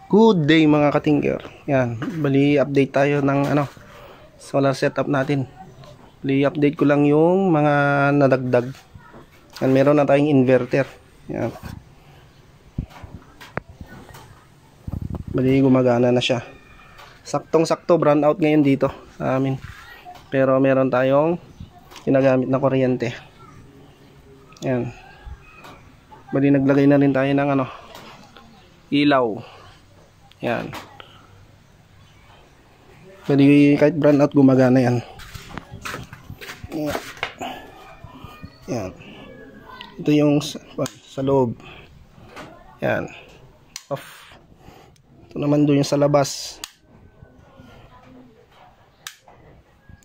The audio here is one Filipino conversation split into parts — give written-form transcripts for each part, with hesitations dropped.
Good day mga katingger. Yan, bali update tayo ng solar setup natin. Bali update ko lang yung mga nadagdag. Yan, meron na tayong inverter. Yan. Bali gumagana na siya. Saktong-sakto brown out ngayon dito sa amin. Pero meron tayong ginagamit na kuryente. Yan. Bali naglagay na rin tayo ng ilaw. Yan. Bali kahit brown out gumagana yan. Yan. Ito yung sa loob. Yan. Off. Ito naman doon yung sa labas.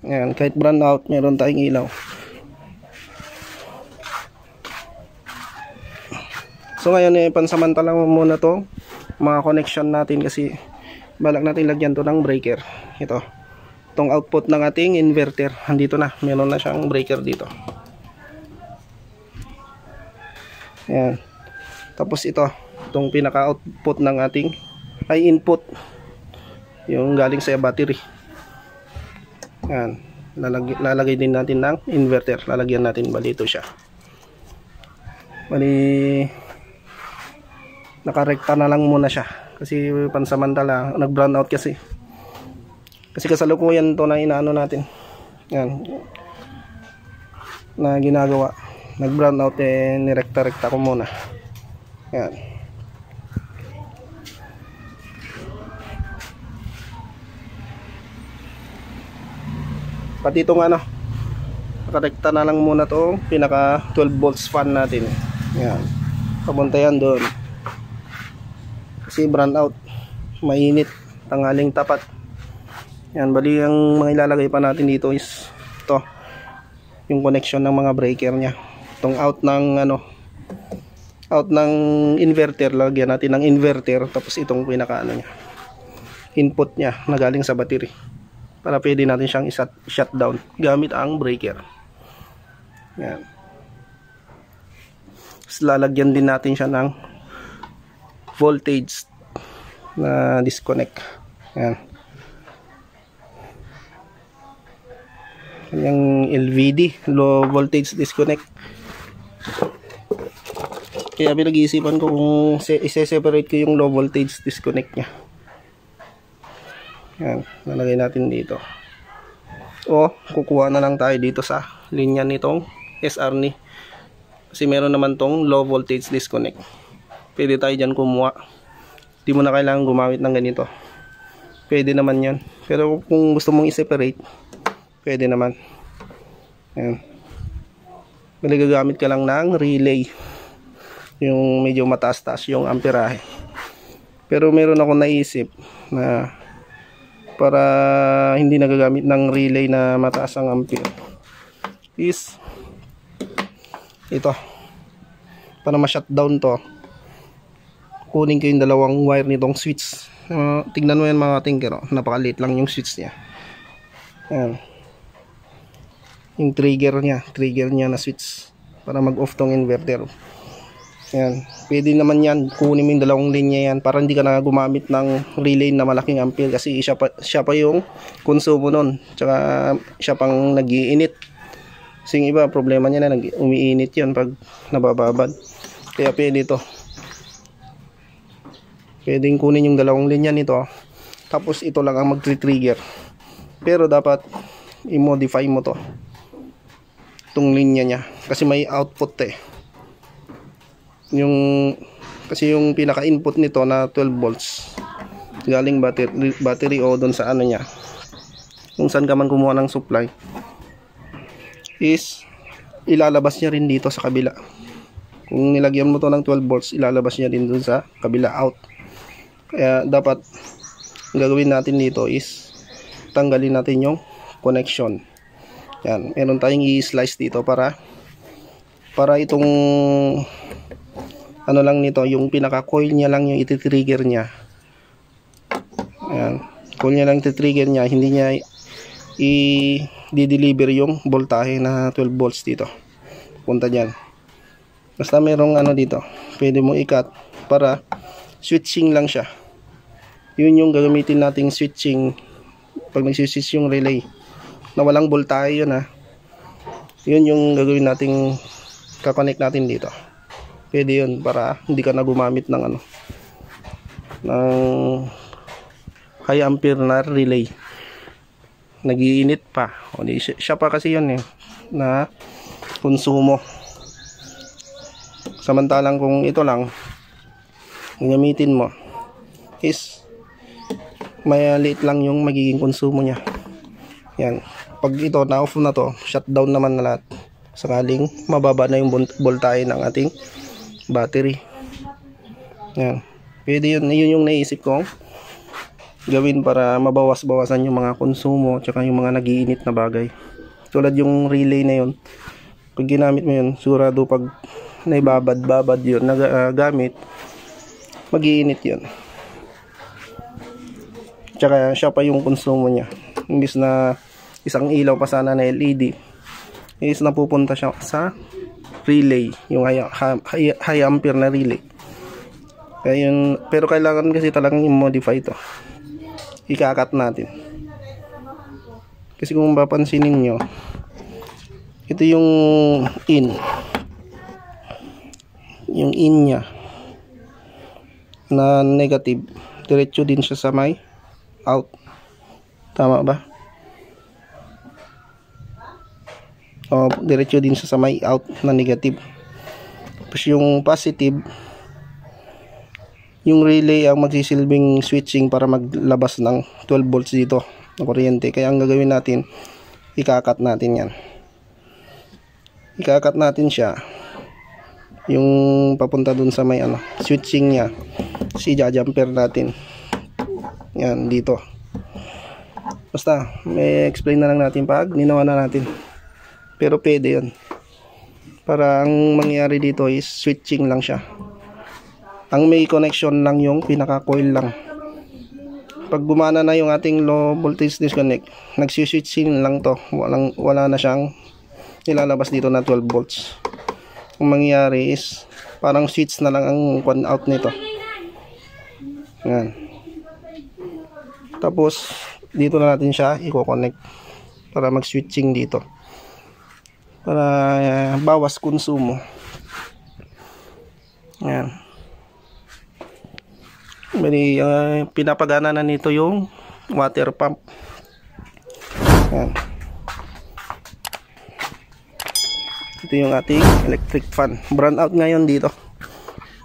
Yan. Kahit brown out meron tayong ilaw. So ngayon pansamantala muna to mga connection natin kasi balak natin lagyan to ng breaker. Itong output ng ating inverter andito na, meron na siyang breaker dito. Yan. Tapos itong pinaka output ng ating input yung galing sa battery. Yan. Lalagay din natin ng inverter, lalagyan natin balito siya. Bali nakarekta na lang muna siya kasi pansamantala nag brown out kasi kasalukuyan to na inaano natin. Yan na ginagawa, nag brown out nirekta-rekta ko muna. Yan. Pati itong nakarekta na lang muna to pinaka 12 volts fan natin. Yan, papunta yan doon kasi brown out, mainit, tanghaling tapat. Yan, bali ang mga ilalagay pa natin dito is ito yung connection ng mga breaker nya. Itong out ng inverter, lagyan natin ng inverter. Tapos itong pinaka nya, input nya na galing sa battery para pwede natin siyang i-shut down gamit ang breaker. Yan. Tapos lalagyan din natin siya ng voltage na disconnect. Yan. Yung LVD, low voltage disconnect. Kaya pinag-iisipan ko kung i-separate ko yung low voltage disconnect nya. Yan, lalagay natin dito. O kukuha na lang tayo dito sa linya nitong SR ni. Kasi meron naman tong low voltage disconnect. Pwede tayo dyan kumuha. Di mo na kailangan gumamit ng ganito. Pwede naman yan. Pero kung gusto mong i-separate, pwede naman. Ayan. Bali gagamit ka lang ng relay. Yung medyo mataas-taas yung amperahe. Pero meron ako naisip na para hindi nagagamit ng relay na mataas ang ampere is ito. Para ma-shutdown to, kunin ko yung dalawang wire nitong switch. Tignan mo yan mga tinker, napakaliit lang yung switch nya. Ayan. Yung trigger nya na switch para mag-off tong inverter. Ayan. Pwede naman yan, kunin mo yung dalawang linya yan para hindi ka na gumamit ng relay na malaking ampere kasi siya pa yung konsumo nun. Tsaka siya pang nag-iinit. Kasi yung iba, problema niya na umiinit yun pag nabababad. Kaya pwede ito. Pwedeng kunin yung dalawang linya nito. Tapos ito lang ang mag-trigger. Pero dapat i-modify mo to. Itong linya nya. Kasi may output kasi yung pinaka-input nito na 12 volts. Galing battery o doon sa nya. Kung saan ka man kumuha ng supply. Is ilalabas niya rin dito sa kabila. Kung nilagyan mo to ng 12 volts, ilalabas niya din doon sa kabila out. Kaya dapat gagawin natin dito is tanggalin natin yung connection. Yan, meron tayong i-slice dito para itong lang nito, yung pinaka coil niya lang yung iti-trigger niya. Ayan, coil niya lang iti-trigger niya, hindi niya i-deliver yung voltahe na 12 volts dito. Punta diyan. Basta merong dito, pwede mo i-cut para switching lang siya. Yun yung gagamitin nating switching pag nagsiswitch yung relay na walang voltahe. Yun ha, yun yung gagawin nating kakonect natin dito. Pwede yun para hindi ka na gumamit ng ng high ampere na relay, nagiinit pa. O di siya pa kasi yun na konsumo. Samantalang kung ito lang gamitin mo is maliit lang yung magiging konsumo nya. Yan, pag ito na off na to, shutdown naman na lahat, sakaling mababa na yung voltahe ng ating battery. Yan, pwede yun yung naisip kong gawin para mabawas-bawasan yung mga konsumo tsaka yung mga nagiinit na bagay. Tulad yung relay na yun, pag ginamit mo yun, sigurado pag naibabad-babad yun gamit, mag-iinit yun. Tsaka siya pa yung konsumo nya. Imbis na isang ilaw pa sana na LED, is napupunta siya sa relay, yung high ampere na relay. Kaya yun, pero kailangan kasi talagang i-modify ito. Ikakat natin. Kasi kung papansinin nyo, ito yung in. Yung in nya na negative, diretso din siya sa may out. Tama ba? O, diretso din siya sa may out na negative. Tapos yung positive, yung relay ang magsisilbing switching para maglabas ng 12 volts dito na kuryente. Kaya ang gagawin natin, ikakat natin yan. Ikakat natin siya yung papunta dun sa may switching nya, si jumper natin yan dito. Basta may explain na lang natin pag ninawa na natin, pero pwede yun. Para ang mangyari dito is switching lang siya, ang may connection lang yung pinaka coil lang. Pag gumana na yung ating low voltage disconnect, nagsiswitching lang to, wala na siyang nilalabas dito na 12 volts. Ang mangyayari is parang switch na lang ang one out nito. Yan. Tapos dito na natin siya i-connect para mag-switching dito, para bawas konsumo. Yan. Bali, pinapagana na nito yung water pump. Yan. Ito yung ating electric fan. Brown out ngayon dito.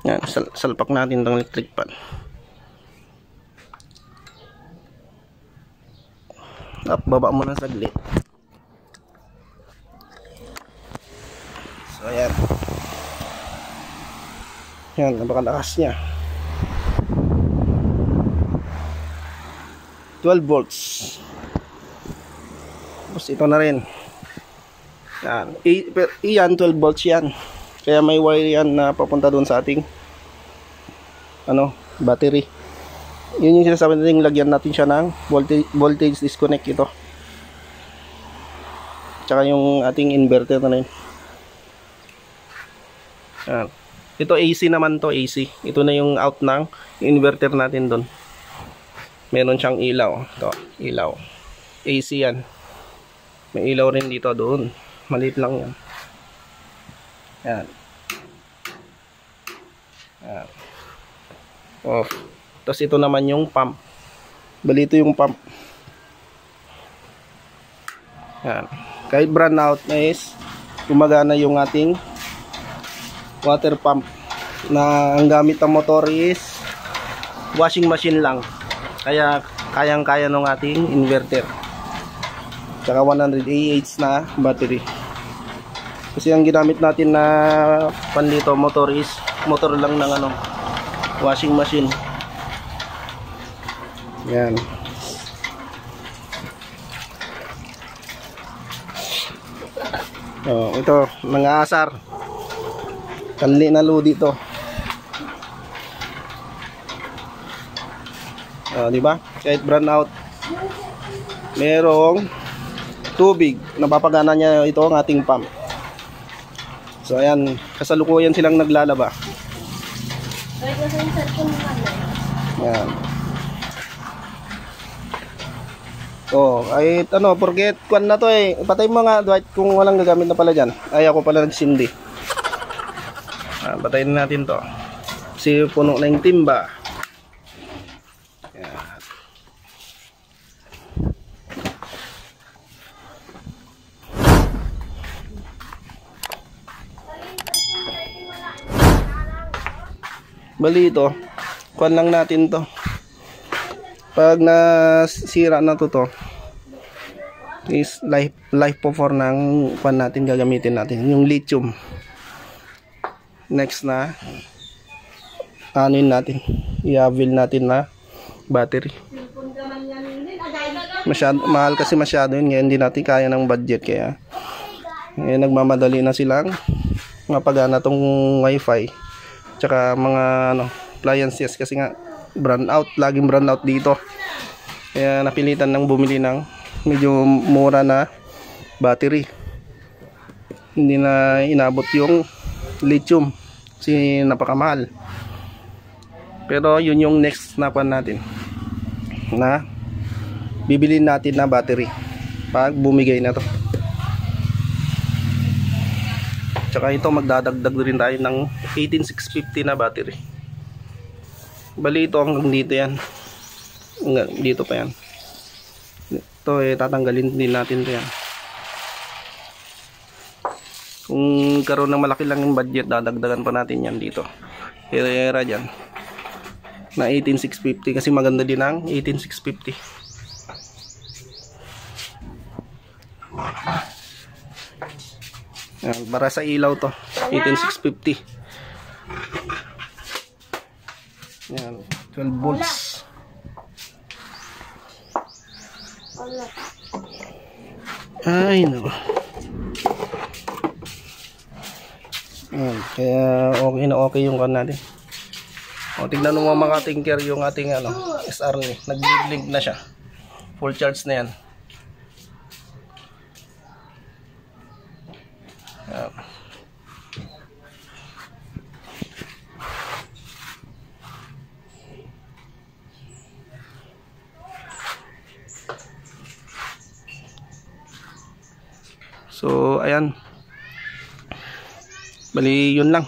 Yan, salpak natin ng electric fan. Baba mo na saglit. So ayan. Yan, napakalakas niya. 12 volts. Tapos ito na rin. Yan, iyan 12 volts yan. Kaya may wire yan na papunta doon sa ating battery. Yun yung sinasabi natin, lagyan natin siya ng voltage disconnect ito. Tsaka yung ating inverter na rin. Yan. Ito AC naman to, AC. Ito na yung out ng inverter natin doon. Meron siyang ilaw. Ito, ilaw. AC yan. May ilaw rin dito doon. Maliit lang yan. Yan. Yan. Off. Tapos ito naman yung pump. Bali ito yung pump. Yan. Kahit brand out is gumagana yung ating water pump, na ang gamit ng motor is washing machine lang. Kaya kayang-kaya ng ating inverter. Tsaka 100 Ah na battery. Kasi ang ginamit natin na pan dito motor is motor lang ng washing machine. Yan. Oh, ito nangaasar. Kanli na lodi to. Oh, di ba? Kahit brand out, merong tubig, napapagana niya ito ang ating pump. So ayan, kasalukuyan silang naglalaba. Yan. Oh, ay ano, forget kwan na to eh. Patay mo nga Dwight kung walang gagamit na pala diyan. Ay ako pala nagsindi. Patayin natin to. Kasi puno na yung timba. Yan. Bali ito, kwan lang natin to. Pag nasira na to is life for ng kwan natin gagamitin natin yung lithium. Next na anuin natin, i-avail natin na battery. Mahal kasi masyado yun, ngayon hindi natin kaya ng budget, kaya nagmamadali na silang mapagana tong wifi tsaka mga appliances, kasi nga brand out, laging brand out dito, kaya napilitan ng bumili ng medyo mura na battery, hindi na inabot yung lithium kasi napakamahal. Pero yun yung next na pan natin na bibili natin na battery pag bumigay na to. Tsaka ito magdadagdag rin tayo ng 18650 na battery. Bali ito hanggang dito yan, dito pa yan. Ito tatanggalin din natin to yan. Kung karoon ng malaki lang yung budget, dadagdagan pa natin yan dito. Era dyan na 18650 kasi maganda din ang 18650. Yan, para sa ilaw to 18650. Yan, 12 volts. Ay no. Yan, kaya okay yung kan natin. O tignan mo mga tinker yung ating SR ni, nag-blink na siya. Full charge na yan. Yan. So ayan, bali yun lang.